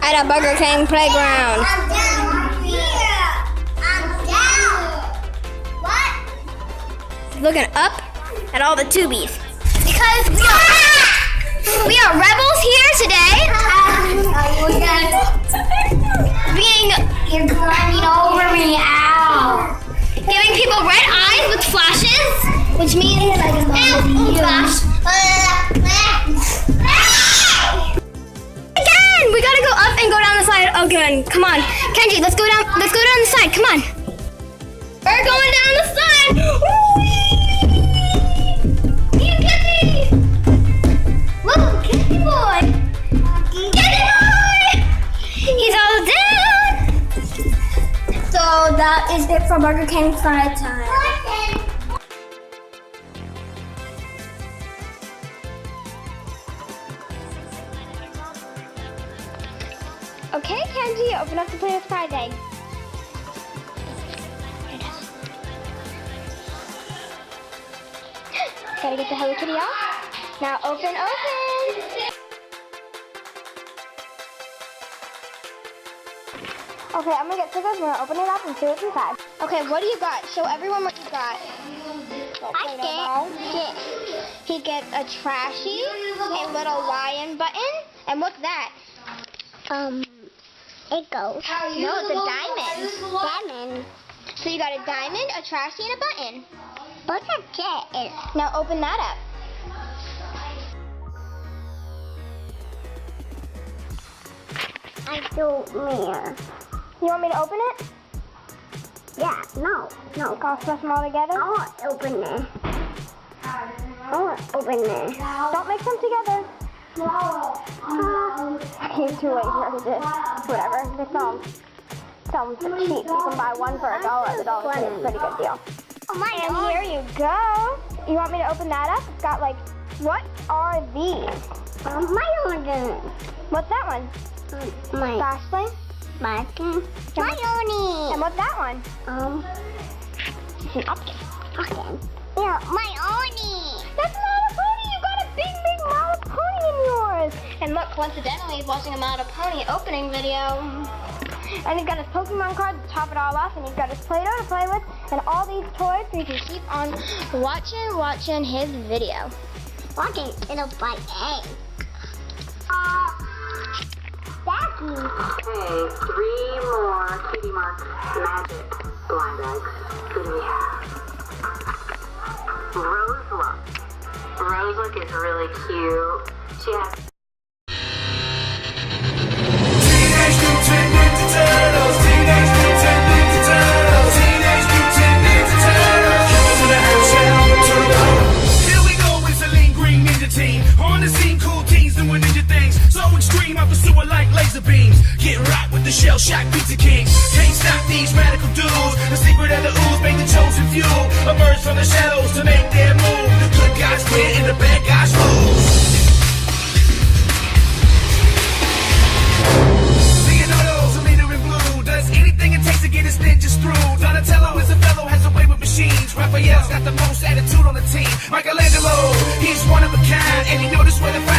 at a Burger King playground. I'm down here. I'm down. What? Looking up at all the tubies. Because we are rebels here today. You're climbing over me. Ow. Giving people red eyes with flashes, which means flash. Again, we gotta go up and go down the slide again. Come on, Kenji, let's go down. Let's go down the side. Come on. We're going down the slide. You Kenji. Look, Kenji boy. Kenji boy. He's all down. So that is it for Burger King slide time. Okay, Kenji, open up the plate of fried egg. Gotta get the Hello Kitty off. Now open. Okay, I'm gonna get scissors, we're gonna open it up and see what's inside. Okay, what do you got? Show everyone what you got. He gets a trashy, a little lion button, and what's that? It goes. No, it's a diamond. Diamond. So you got a diamond, a trashy, and a button. What's a jet? Now open that up. I don't know. You want me to open it? Yeah, no. I'll smash them all together. I want to open it. I want to open it. Don't mix them together. It's too late here to just, whatever. They sell them cheap. You can buy one for $1. The dollar is a pretty good deal. Oh my And God. here you go. You want me to open that up? It's got like, what are these? My order. What's that one? My Flashlight? button. My And Oni. what's that one? It's an optic. Okay. Yeah, my Oni. That's not a pony. You got a big model pony in yours. And look, coincidentally, he's watching a model pony opening video. And he's got his Pokemon card to top it all off, and he's got his Play-Doh to play with, and all these toys so you can keep on watching his video. Watching it'll bite egg. Daddy. Okay, 3 more Cutie Mark Magic blind eggs. Who do we have? Roseluck. Roseluck is really cute. She has Teenage Mutant Ninja Turtles. Teenage Mutant Ninja Turtles. Teenage Mutant Ninja Turtles. To the action, turtle power. Here we go, it's a lean green ninja team. On the scene, cool teens doing ninja things. So extreme, I pursue it like laser beams. Get right with the shell shock pizza king. Can't stop these radical dudes. The secret of the ooze make the chosen few emerge from the shadows to make their move. The good guys win and the bad guys lose. Leonardo's a leader in blue. Does anything it takes to get his ninjas through. Donatello is a fellow, has a way with machines. Raphael's got the most attitude on the team. Michelangelo, he's one of a kind, and he knows where to find